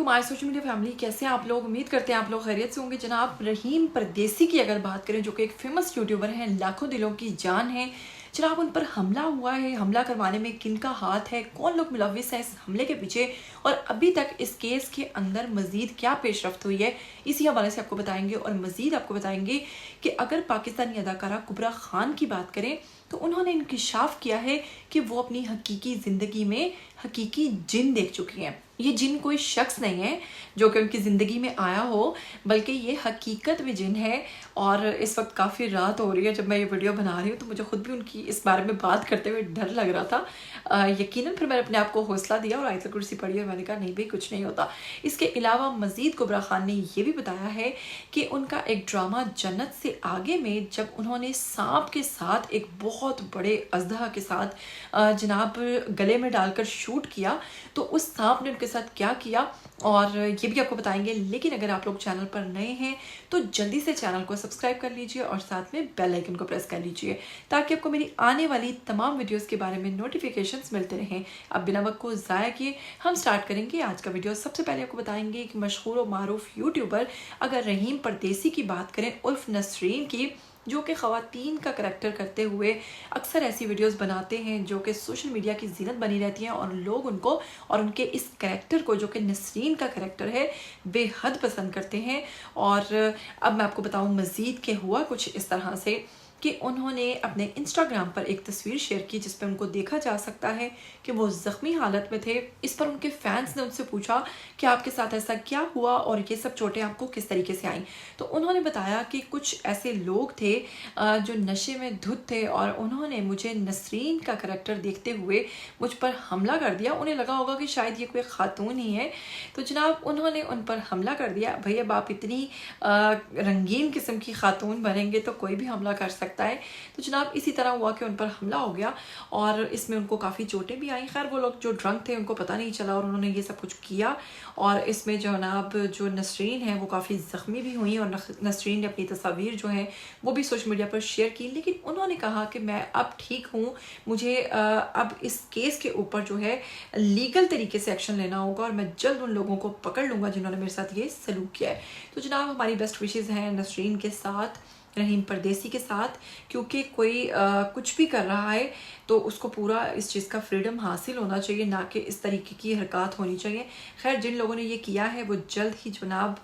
वालेकुम आज social media family, कैसे हैं आप लोग? उम्मीद करते हैं आप लोग खैरियत से होंगे। जनाब रहीम परदेसी की अगर बात करें, जो कि एक फेमस यूट्यूबर हैं, लाखों दिलों की जान है। जनाब उन पर हमला हुआ है, हमला करवाने में किनका हाथ है, कौन लोग मुलव्विस हैं इस हमले के पीछे, और अभी तक इस केस के अंदर मजीद क्या पेशरफ्त हुई है, इसी हवाले से आपको बताएंगे। और मजीद आपको बताएंगे कि अगर पाकिस्तानी अदाकारा कुबरा खान की बात करें तो उन्होंने इंकिशाफ किया है कि वो अपनी हकीकी ज़िंदगी में हकीकी जिन देख चुकी हैं। ये जिन कोई शख्स नहीं है जो कि उनकी ज़िंदगी में आया हो, बल्कि ये हकीकत में जिन है। और इस वक्त काफ़ी रात हो रही है जब मैं ये वीडियो बना रही हूँ, तो मुझे खुद भी उनकी इस बारे में बात करते हुए डर लग रहा था। यकीनन फिर मैंने अपने आप को हौसला दिया और आयतल कुर्सी पढ़ी और मैंने कहा नहीं भाई, कुछ नहीं होता। इसके अलावा मज़ीद कुबरा खान ने ये भी बताया है कि उनका एक ड्रामा जन्नत से आगे में जब उन्होंने सांप के साथ एक बहुत बड़े अजदहा के साथ जनाब गले में डालकर शूट किया, तो उस सांप ने उनके साथ क्या किया और ये भी आपको बताएंगे। लेकिन अगर आप लोग चैनल पर नए हैं तो जल्दी से चैनल को सब्सक्राइब कर लीजिए और साथ में बेल आइकन को प्रेस कर लीजिए, ताकि आपको मेरी आने वाली तमाम वीडियोस के बारे में नोटिफिकेशंस मिलते रहें। अब बिना वक्त को ज़ाया किए हम स्टार्ट करेंगे आज का वीडियो। सबसे पहले आपको बताएंगे कि मशहूर और मारूफ यूट्यूबर अगर रहीम परदेसी की बात करें, उर्फ नसरीन की, जो कि ख़वातीन का करैक्टर करते हुए अक्सर ऐसी वीडियोस बनाते हैं जो कि सोशल मीडिया की जीनत बनी रहती हैं और लोग उनको और उनके इस करैक्टर को, जो कि नसरीन का करैक्टर है, बेहद पसंद करते हैं। और अब मैं आपको बताऊं मज़ीद के हुआ कुछ इस तरह से कि उन्होंने अपने इंस्टाग्राम पर एक तस्वीर शेयर की जिस पर उनको देखा जा सकता है कि वो ज़ख्मी हालत में थे। इस पर उनके फैंस ने उनसे पूछा कि आपके साथ ऐसा क्या हुआ और ये सब चोटें आपको किस तरीके से आईं। तो उन्होंने बताया कि कुछ ऐसे लोग थे जो नशे में धुत थे और उन्होंने मुझे नसरीन का करैक्टर देखते हुए मुझ पर हमला कर दिया। उन्हें लगा होगा कि शायद ये कोई खातून ही है, तो जनाब उन्होंने उन पर हमला कर दिया। भाई अब आप इतनी रंगीन किस्म की खातून बनेंगे तो कोई भी हमला कर सकता है। तो जनाब इसी तरह हुआ कि उन पर हमला हो गया और इसमें उनको काफ़ी चोटें भी आई। खैर वो लोग जो ड्रंक थे उनको पता नहीं चला और उन्होंने ये सब कुछ किया। और इसमें जनाब जो नसरीन है वो काफ़ी ज़ख्मी भी हुई और नसरीन ने अपनी तस्वीर जो है वो भी सोशल मीडिया पर शेयर की। लेकिन उन्होंने कहा कि मैं अब ठीक हूँ, मुझे अब इस केस के ऊपर जो है लीगल तरीके से एक्शन लेना होगा और मैं जल्द उन लोगों को पकड़ लूँगा जिन्होंने मेरे साथ ये सलूक किया है। तो जनाब हमारी बेस्ट विशेज़ हैं नसरीन के साथ, रहीम परदेसी के साथ, क्योंकि कोई कुछ भी कर रहा है तो उसको पूरा इस चीज़ का फ्रीडम हासिल होना चाहिए, ना कि इस तरीके की हरकत होनी चाहिए। खैर जिन लोगों ने ये किया है वो जल्द ही जनाब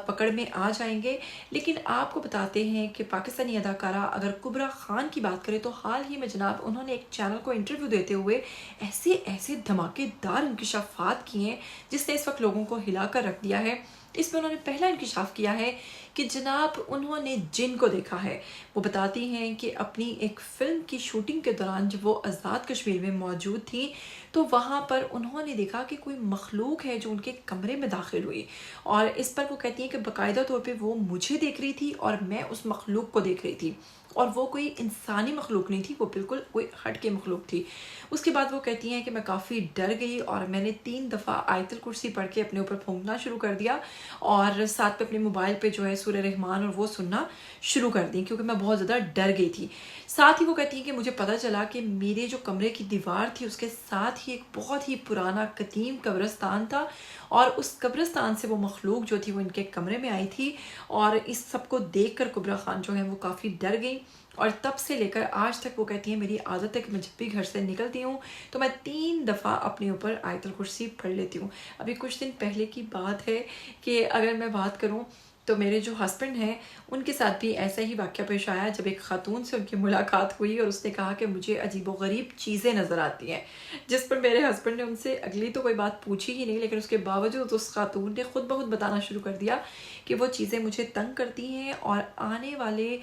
पकड़ में आ जाएंगे। लेकिन आपको बताते हैं कि पाकिस्तानी अदाकारा अगर कुबरा खान की बात करें तो हाल ही में जनाब उन्होंने एक चैनल को इंटरव्यू देते हुए ऐसे ऐसे धमाकेदार इंकिशाफात किए हैं जिसने इस वक्त लोगों को हिला कर रख दिया है। इसमें उन्होंने पहला इंकिशाफ किया है कि जनाब उन्होंने जिन को देखा है। वो बताती हैं कि अपनी एक फ़िल्म की शूटिंग के दौरान जब वो आज़ाद कश्मीर में मौजूद थी तो वहाँ पर उन्होंने देखा कि कोई मखलूक है जो उनके कमरे में दाखिल हुई। और इस पर वो कहती हैं कि बाकायदा तौर पे वो मुझे देख रही थी और मैं उस मखलूक को देख रही थी, और वो कोई इंसानी मखलूक नहीं थी, वो बिल्कुल कोई हट के मखलूक थी। उसके बाद वो कहती हैं कि मैं काफ़ी डर गई और मैंने 3 दफ़ा आयतल कुर्सी पढ़ के अपने ऊपर फूंकना शुरू कर दिया और साथ में अपने मोबाइल पे जो है सूरह रहमान और वो सुनना शुरू कर दी, क्योंकि मैं बहुत ज़्यादा डर गई थी। साथ ही वो कहती हैं कि मुझे पता चला कि मेरे जो कमरे की दीवार थी उसके साथ ही एक बहुत ही पुराना कदीम कब्रिस्तान था और उस कब्रिस्तान से वो मखलूक जो थी वो इनके कमरे में आई थी। और इस सब को देख कर कुबरा खान जो है वो काफ़ी डर गई और तब से लेकर आज तक वो कहती है मेरी आदत है कि मैं जब भी घर से निकलती हूँ तो मैं 3 दफ़ा अपने ऊपर आयतल कुर्सी पढ़ लेती हूँ। अभी कुछ दिन पहले की बात है कि अगर मैं बात करूँ तो मेरे जो हस्बैंड हैं उनके साथ भी ऐसा ही वाक़या पेश आया जब एक ख़ातून से उनकी मुलाकात हुई और उसने कहा कि मुझे अजीब व गरीब चीज़ें नज़र आती हैं, जिस पर मेरे हस्बैंड ने उनसे अगली तो कोई बात पूछी ही नहीं, लेकिन उसके बावजूद उस ख़ातून ने ख़ुद ब खुद बताना शुरू कर दिया कि वो चीज़ें मुझे तंग करती हैं और आने वाले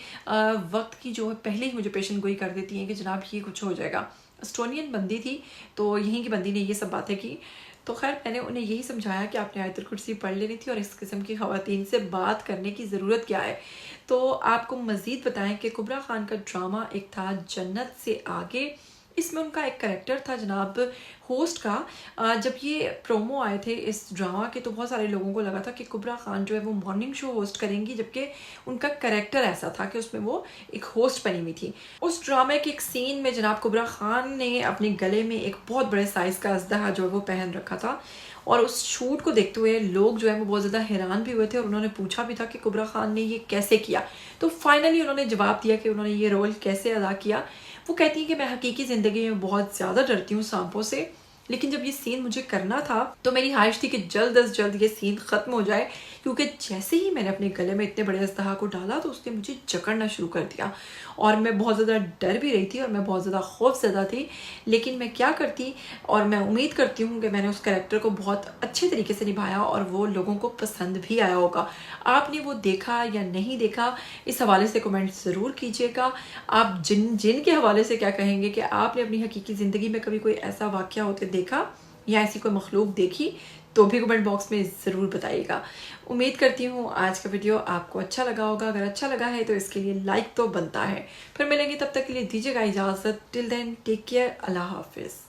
वक्त की जो है पहले ही मुझे पेशन गोई कर देती हैं कि जनाब ये कुछ हो जाएगा। एस्टोनियन बंदी थी तो यहीं की बंदी ने ये सब बातें की। तो खैर मैंने उन्हें यही समझाया कि आपने आयतल कुर्सी पढ़ लेनी थी और इस किस्म की ख़वातीन से बात करने की ज़रूरत क्या है। तो आपको मज़ीद बताएं कि कुबरा खान का ड्रामा एक था जन्नत से आगे। इसमें उनका एक करैक्टर था जनाब होस्ट का। जब ये प्रोमो आए थे इस ड्रामा के तो बहुत सारे लोगों को लगा था कि कुबरा खान जो है वो मॉर्निंग शो होस्ट करेंगी, जबकि उनका करैक्टर ऐसा था कि उसमें वो एक होस्ट बनी हुई थी। उस ड्रामे के एक सीन में जनाब कुबरा खान ने अपने गले में एक बहुत बड़े साइज़ का अजदहा जो है वो पहन रखा था اور اس شوٹ کو دیکھتے ہوئے لوگ جو ہے وہ بہت زیادہ حیران بھی ہوئے تھے اور انہوں نے پوچھا بھی تھا کہ کبرا خان نے یہ کیسے کیا. تو فائنلی انہوں نے جواب دیا کہ انہوں نے یہ رول کیسے ادا کیا. وہ کہتی ہیں کہ میں حقیقی زندگی میں بہت زیادہ ڈرتی ہوں سانپوں سے، لیکن جب یہ سین مجھے کرنا تھا تو میری خواہش تھی کہ جلد از جلد یہ سین ختم ہو جائے، کیونکہ جیسے ہی میں نے اپنے گلے میں اتنے بڑے اژدہا کو ڈالا تو اس نے مجھے جکڑنا شروع کر دیا اور میں بہت زیادہ ڈر بھی رہی تھی اور میں بہت زیادہ خوف زدہ تھی. لیکن میں کیا کرتی، اور میں امید کرتی ہوں کہ میں نے اس کریکٹر کو بہت اچھے طریقے سے نبھایا اور وہ لوگوں کو پسند بھی آیا ہوگا. آپ نے وہ دیکھا یا نہیں دیکھا، اس حوالے سے کمنٹ ضرور کیجیے گا. آپ جن کے حوالے سے کیا کہیں گے کہ آپ نے اپنی حقیقی زندگی میں کبھی کوئی ایسا واقعہ ہوتے دیکھا یا ایسی کوئی مخلوق دیکھی، تو بھی کمنٹ باکس میں ضرور بتائیے گا. امید کرتی ہوں آج کا ویڈیو آپ کو اچھا لگا ہوگا. اگر اچھا لگا ہے تو اس کے لیے لائک تو بنتا ہے. پھر ملیں گے، تب تک کے لیے دیجیے گا اجازت. ٹل دین ٹیک کیئر. اللہ حافظ.